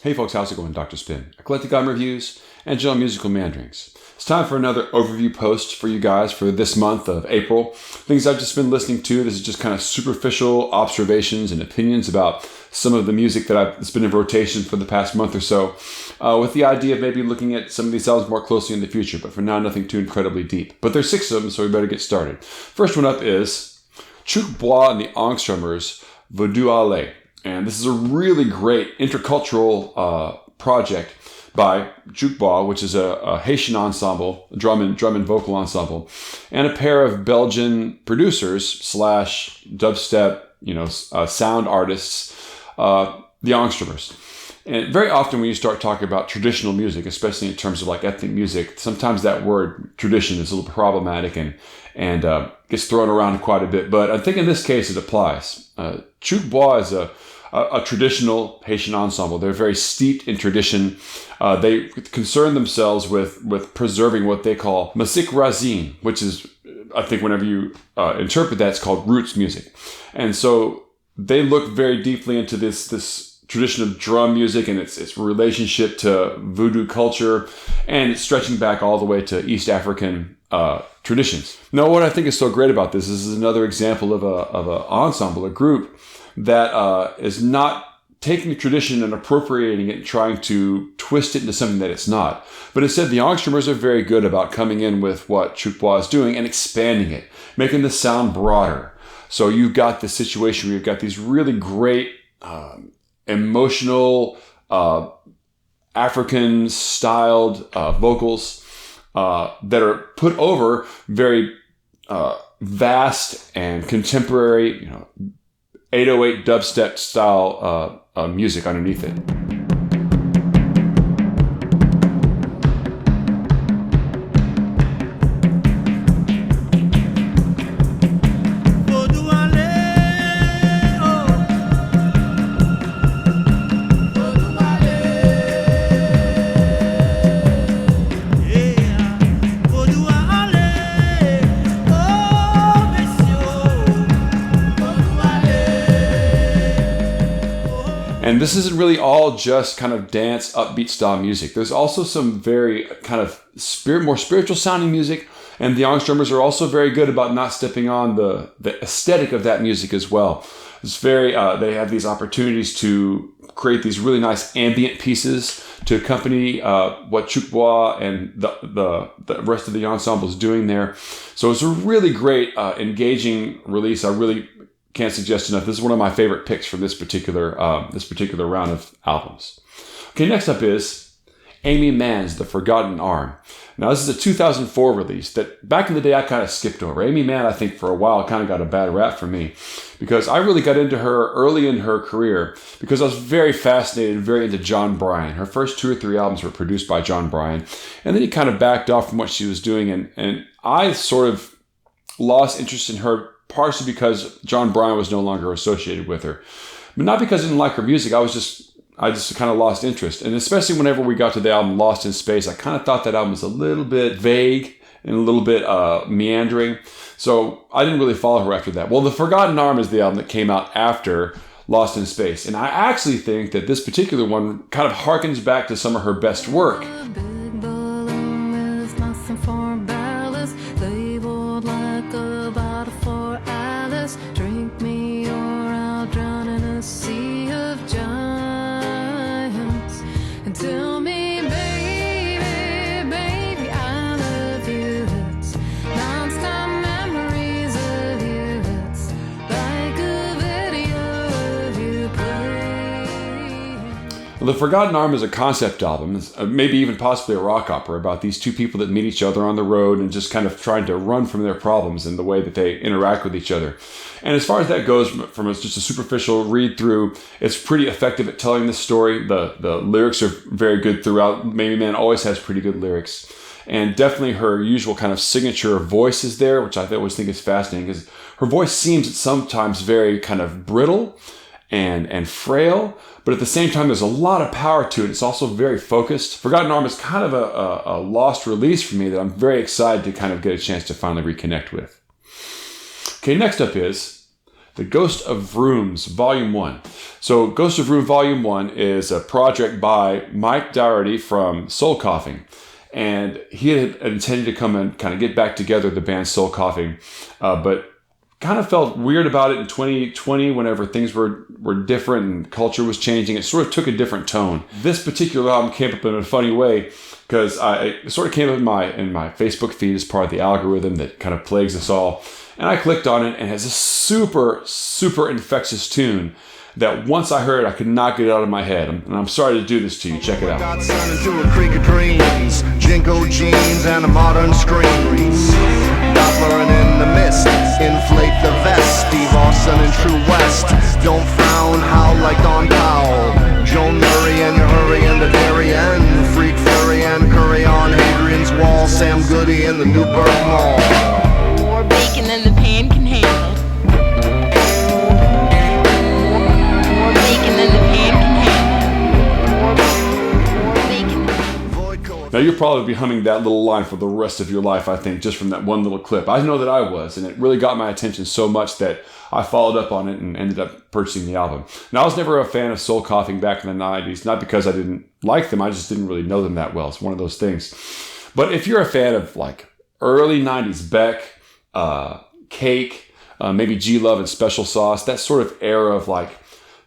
Hey folks, how's it going? Dr. Spin, eclectic album reviews, and general musical meanderings. It's time for another overview post for you guys for this month of April. Things I've just been listening to. This is just kind of superficial observations and opinions about some of the music that's been in rotation for the past month or so, with the idea of maybe looking at some of these albums more closely in the future, but for now, nothing too incredibly deep. But there's 6 of them, so we better get started. First one up is Chouk and the Angstromers, Vodou. And this is a really great intercultural project by Chouk, which is a Haitian ensemble, a drum and vocal ensemble, and a pair of Belgian producers / dubstep, sound artists, the Angstromers. And very often when you start talking about traditional music, especially in terms of like ethnic music, sometimes that word tradition is a little problematic and gets thrown around quite a bit. But I think in this case it applies. Chouk is a traditional Haitian ensemble. They're very steeped in tradition. They concern themselves with preserving what they call musique racine, which is, I think whenever you interpret that, it's called roots music. And so they look very deeply into this tradition of drum music and its relationship to Vodou culture, and it's stretching back all the way to East African traditions. Now, what I think is so great about this is another example of an ensemble, a group that is not taking tradition and appropriating it and trying to twist it into something that it's not. But instead, the Angstromers are very good about coming in with what Chouk is doing and expanding it, making the sound broader. So you've got this situation where you've got these really great, emotional, African-styled vocals that are put over very vast and contemporary, 808 dubstep style music underneath it. And this isn't really all just kind of dance, upbeat style music. There's also some very kind of more spiritual sounding music. And the Angstromers are also very good about not stepping on the aesthetic of that music as well. It's very, they have these opportunities to create these really nice ambient pieces to accompany what Chouk and the rest of the ensemble is doing there. So it's a really great, engaging release. I really can't suggest enough. This is one of my favorite picks from this particular round of albums. Okay, next up is Aimee Mann's The Forgotten Arm. Now, this is a 2004 release that back in the day I kind of skipped over. Aimee Mann, I think for a while, kind of got a bad rap for me because I really got into her early in her career because I was very fascinated and very into John Bryan. Her first 2 or 3 albums were produced by John Bryan, and then he kind of backed off from what she was doing, and I sort of lost interest in her partially because John Bryan was no longer associated with her. But not because I didn't like her music, I just kind of lost interest. And especially whenever we got to the album Lost in Space, I kind of thought that album was a little bit vague and a little bit meandering. So I didn't really follow her after that. Well, The Forgotten Arm is the album that came out after Lost in Space. And I actually think that this particular one kind of harkens back to some of her best work. The Forgotten Arm is a concept album, maybe even possibly a rock opera about these 2 people that meet each other on the road and just kind of trying to run from their problems and the way that they interact with each other. And as far as that goes, from just a superficial read through, it's pretty effective at telling the story. The lyrics are very good throughout. Aimee Mann always has pretty good lyrics. And definitely her usual kind of signature voice is there, which I always think is fascinating because her voice seems sometimes very kind of brittle and frail, but at the same time, there's a lot of power to it. It's also very focused. Forgotten Arm is kind of a lost release for me that I'm very excited to kind of get a chance to finally reconnect with. Okay, next up is the Ghost of Vroom's Volume 1. So Ghost of Vroom Volume 1 is a project by Mike Dougherty from Soul Coughing. And he had intended to come and kind of get back together the band Soul Coughing, but kind of felt weird about it in 2020 whenever things were different and culture was changing. It sort of took a different tone. This particular album came up in a funny way because it sort of came up in my Facebook feed as part of the algorithm that kind of plagues us all. And I clicked on it and it has a super, super infectious tune that once I heard, I could not get it out of my head. And I'm sorry to do this to you. Check it out. Got sun into a creek of dreams, Jinko jeans and a modern screams. Doppler in the mist, inflate the vest. Steve Austin and True West. Don't frown, howl like Don Powell. Joan Murray and your hurry and the Darien. Freak Fury and Curry on Hadrian's Wall. Sam Goody in the Newburgh Mall. More bacon than the pan can handle. More bacon than the pan can handle. More bacon. Now, you'll probably be humming that little line for the rest of your life, I think, just from that one little clip. I know that I was, and it really got my attention so much that I followed up on it and ended up purchasing the album. Now, I was never a fan of Soul Coughing back in the 90s, not because I didn't like them, I just didn't really know them that well. It's one of those things. But if you're a fan of like early 90s Beck, Cake, maybe G-Love and Special Sauce, that sort of era of like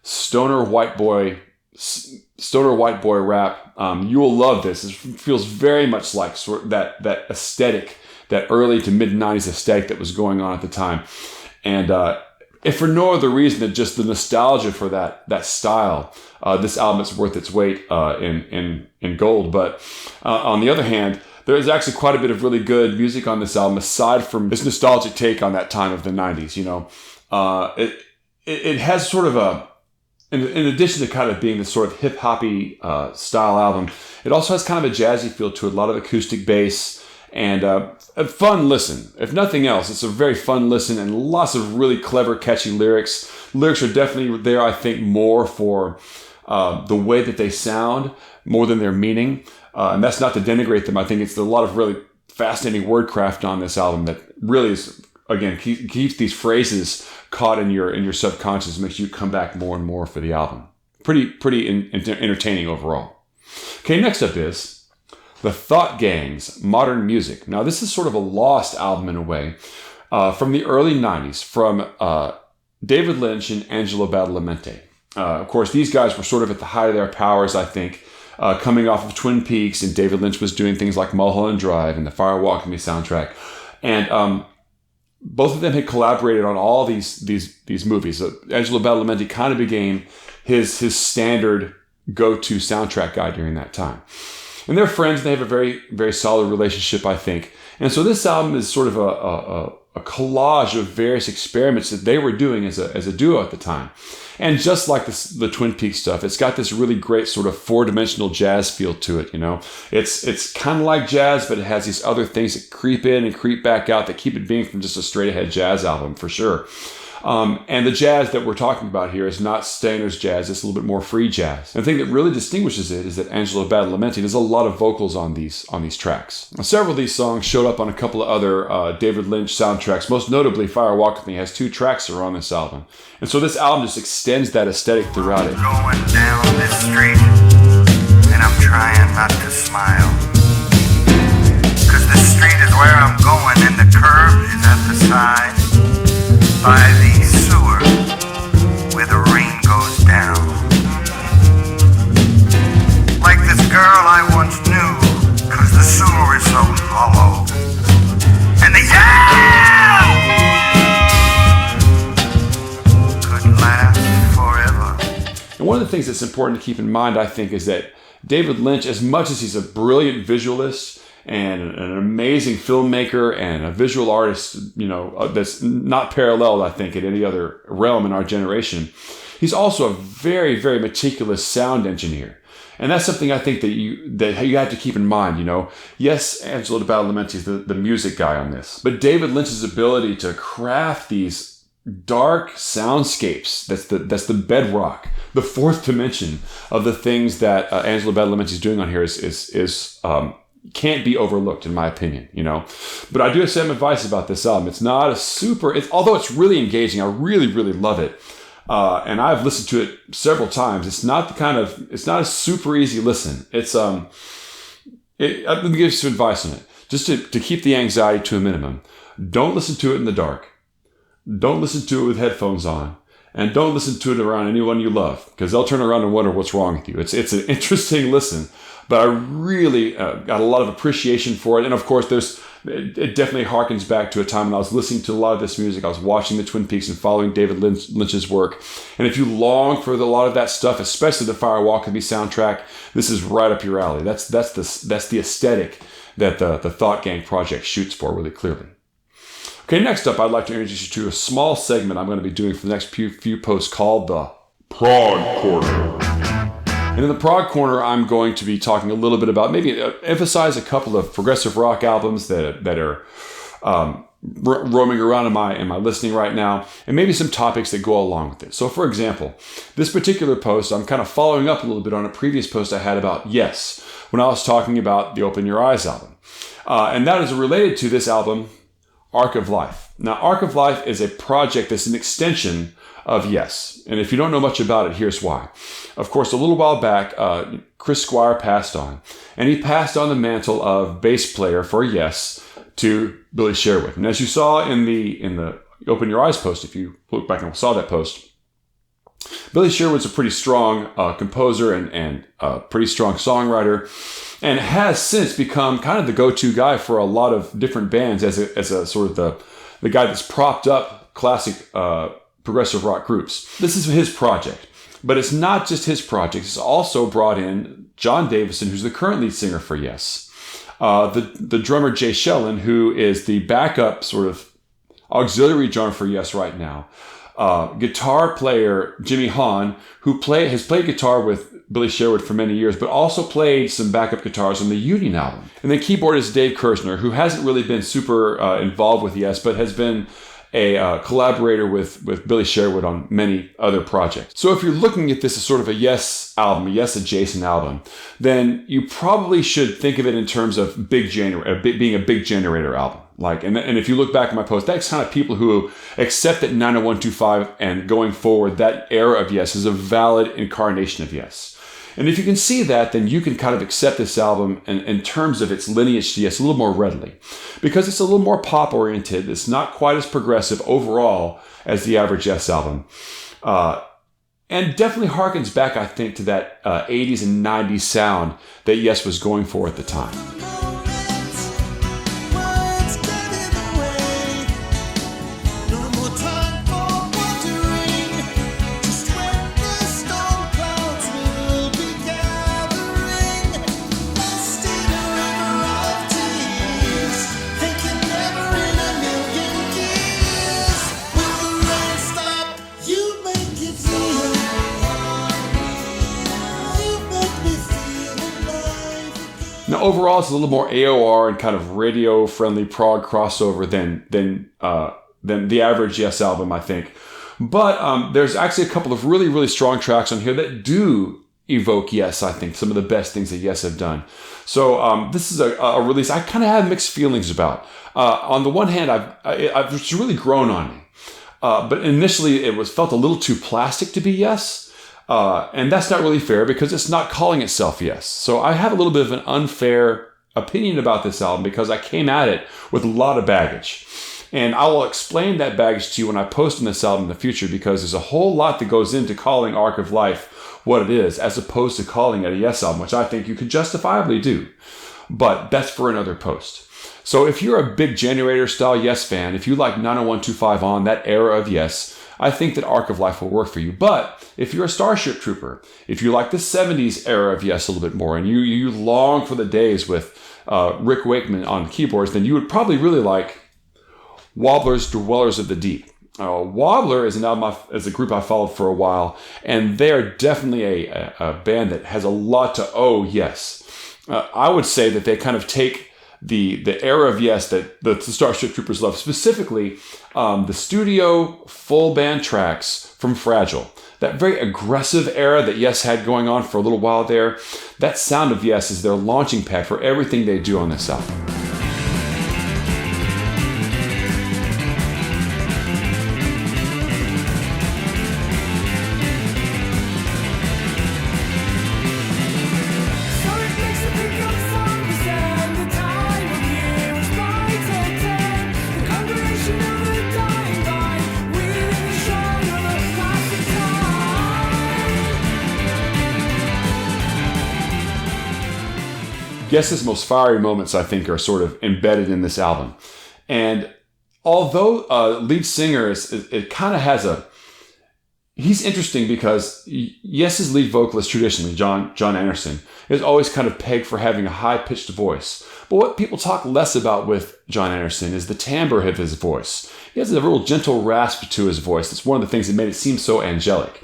stoner white boy rap, you will love this. It feels very much like sort of that aesthetic, that early to mid 90s aesthetic that was going on at the time. And if for no other reason than just the nostalgia for that style, this album is worth its weight in gold. But on the other hand, there is actually quite a bit of really good music on this album, aside from this nostalgic take on that time of the 90s. You know, it has sort of a, in addition to kind of being this sort of hip-hoppy style album, it also has kind of a jazzy feel to it, a lot of acoustic bass, and a fun listen. If nothing else, it's a very fun listen and lots of really clever, catchy lyrics. Lyrics are definitely there, I think, more for the way that they sound, more than their meaning. And that's not to denigrate them. I think it's a lot of really fascinating wordcraft on this album that really is, again, keeps these phrases caught in your subconscious, makes you come back more and more for the album. Pretty entertaining overall. Okay, next up is The Thought Gang's Modern Music. Now, this is sort of a lost album in a way, from the early 90s, from David Lynch and Angelo Badalamenti. Of course, these guys were sort of at the height of their powers, I think, coming off of Twin Peaks, and David Lynch was doing things like Mulholland Drive and the Fire Walk with Me soundtrack. And both of them had collaborated on all these movies. So Angelo Badalamenti kind of became his standard go-to soundtrack guy during that time. And they're friends, and they have a very, very solid relationship, I think. And so this album is sort of a collage of various experiments that they were doing as a duo at the time. And just like the Twin Peaks stuff, it's got this really great sort of four-dimensional jazz feel to it, you know. It's kind of like jazz, but it has these other things that creep in and creep back out that keep it being from just a straight-ahead jazz album, for sure. And the jazz that we're talking about here is not Stainer's jazz. It's a little bit more free jazz. And the thing that really distinguishes it is that Angelo Badalamenti does a lot of vocals on these tracks. Now, several of these songs showed up on a couple of other David Lynch soundtracks. Most notably, Fire Walk With Me has 2 tracks that are on this album. And so this album just extends that aesthetic throughout it. Going down this street, and I'm trying not to smile. 'Cause the street is where I'm going, and the curb is at the side. By the sewer, where the rain goes down. Like this girl I once knew, 'cause the sewer is so hollow. And the yell could last forever. And one of the things that's important to keep in mind, I think, is that David Lynch, as much as he's a brilliant visualist and an amazing filmmaker and a visual artist, you know, that's not paralleled, I think, in any other realm in our generation, he's also a very, very meticulous sound engineer. And that's something I think that you have to keep in mind, you know. Yes, Angelo Badalamenti is the music guy on this, but David Lynch's ability to craft these dark soundscapes, that's the bedrock, the fourth dimension of the things that Angelo Badalamenti is doing on here is can't be overlooked, in my opinion, you know. But I do have some advice about this album. It's not a super, although it's really engaging, I really, really love it. And I've listened to it several times. It's not a super easy listen. Let me give you some advice on it. Just to keep the anxiety to a minimum. Don't listen to it in the dark. Don't listen to it with headphones on. And don't listen to it around anyone you love, because they'll turn around and wonder what's wrong with you. It's an interesting listen, but I really got a lot of appreciation for it. And of course, it definitely harkens back to a time when I was listening to a lot of this music. I was watching the Twin Peaks and following David Lynch's work. And if you long for a lot of that stuff, especially the Fire Walk With Me soundtrack, this is right up your alley. That's the aesthetic that the Thought Gang project shoots for really clearly. Okay, next up, I'd like to introduce you to a small segment I'm going to be doing for the next few posts called the Prague Corner. And in the Prague Corner, I'm going to be talking a little bit about, maybe emphasize a couple of progressive rock albums that are roaming around in my listening right now, and maybe some topics that go along with it. So, for example, this particular post, I'm kind of following up a little bit on a previous post I had about Yes, when I was talking about the Open Your Eyes album. And that is related to this album, Arc of Life. Now, Arc of Life is a project that's an extension of Yes. And if you don't know much about it, here's why. Of course, a little while back, Chris Squire passed on. And he passed on the mantle of bass player for Yes to Billy Sherwood. And as you saw in the Open Your Eyes post, if you look back and saw that post, Billy Sherwood's a pretty strong composer and a pretty strong songwriter, and has since become kind of the go-to guy for a lot of different bands as a sort of the guy that's propped up classic progressive rock groups. This is his project, but it's not just his project. It's also brought in John Davison, who's the current lead singer for Yes, the drummer Jay Shellen, who is the backup sort of auxiliary drummer for Yes right now, guitar player Jimmy Hahn, who has played guitar with Billy Sherwood for many years, but also played some backup guitars on the Union album. And then keyboardist Dave Kirsner, who hasn't really been super involved with Yes, but has been a collaborator with Billy Sherwood on many other projects. So if you're looking at this as sort of a Yes album, a Yes adjacent album, then you probably should think of it in terms of being a big generator album. And if you look back at my post, that's kind of people who accept that 90125 and going forward, that era of Yes is a valid incarnation of Yes. And if you can see that, then you can kind of accept this album in terms of its lineage to Yes a little more readily. Because it's a little more pop-oriented. It's not quite as progressive overall as the average Yes album. And definitely harkens back, I think, to that 80s and 90s sound that Yes was going for at the time. Now, overall, it's a little more AOR and kind of radio-friendly prog crossover than the average Yes album, I think. But there's actually a couple of really, really strong tracks on here that do evoke Yes, I think, some of the best things that Yes have done. So this is a release I kind of have mixed feelings about. On the one hand, it's really grown on me. But initially, it felt a little too plastic to be Yes. And that's not really fair because it's not calling itself Yes. So I have a little bit of an unfair opinion about this album because I came at it with a lot of baggage. And I will explain that baggage to you when I post on this album in the future, because there's a whole lot that goes into calling Arc of Life what it is, as opposed to calling it a Yes album, which I think you could justifiably do. But that's for another post. So if you're a big generator style Yes fan, if you like 90125 on, that era of Yes, I think that Arc of Life will work for you. But if you're a Starship Trooper, if you like the 70s era of Yes a little bit more, and you long for the days with Rick Wakeman on keyboards, then you would probably really like Wobbler's Dwellers of the Deep. Wobbler is an album as a group I followed for a while, and they are definitely a band that has a lot to owe Yes. I would say that they kind of take the era of Yes that the Starship Troopers love, specifically the studio full band tracks from Fragile. That very aggressive era that Yes had going on for a little while there, that sound of Yes is their launching pad for everything they do on this album. Yes's most fiery moments, I think, are sort of embedded in this album. And although lead singer it kind of has he's interesting because Yes's lead vocalist traditionally, Jon Anderson, is always kind of pegged for having a high-pitched voice. But what people talk less about with Jon Anderson is the timbre of his voice. He has a real gentle rasp to his voice. That's one of the things that made it seem so angelic.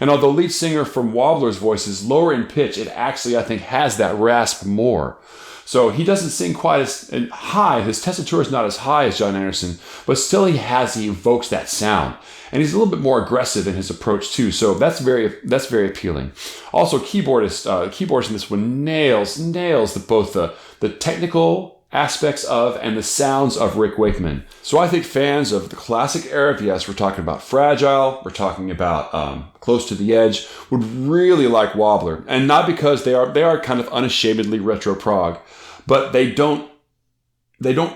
And although lead singer from Wobbler's voice is lower in pitch, it actually, I think, has that rasp more. So he doesn't sing quite as high. His tessitura is not as high as Jon Anderson, but still he evokes that sound. And he's a little bit more aggressive in his approach too. So that's very appealing. Also, keyboards in this one nails both the technical aspects of and the sounds of Rick Wakeman. So I think fans of the classic era of Yes, we're talking about Fragile, we're talking about Close to the Edge, would really like Wobbler. And not because they are kind of unashamedly retro prog, but they don't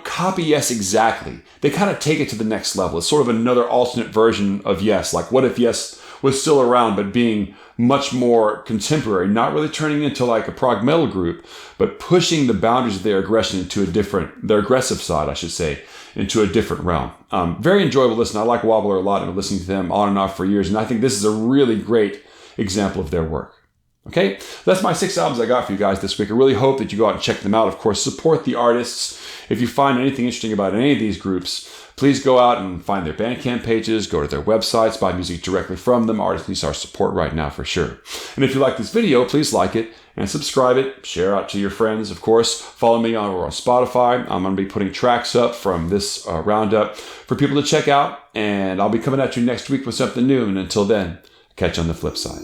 copy Yes exactly. They kind of take it to the next level. It's sort of another alternate version of Yes. Like, what if Yes was still around, but being much more contemporary, not really turning into like a prog metal group, but pushing the boundaries of their aggression into their aggressive side, I should say, into a different realm. Very enjoyable listen. I like Wobbler a lot. I've been listening to them on and off for years, and I think this is a really great example of their work. Okay, that's my 6 albums I got for you guys this week. I really hope that you go out and check them out. Of course, support the artists. If you find anything interesting about any of these groups, please go out and find their Bandcamp pages, go to their websites, buy music directly from them. Artists need our support right now for sure. And if you like this video, please like it and subscribe it. Share out to your friends, of course. Follow me on Spotify. I'm going to be putting tracks up from this roundup for people to check out. And I'll be coming at you next week with something new. And until then, catch you on the flip side.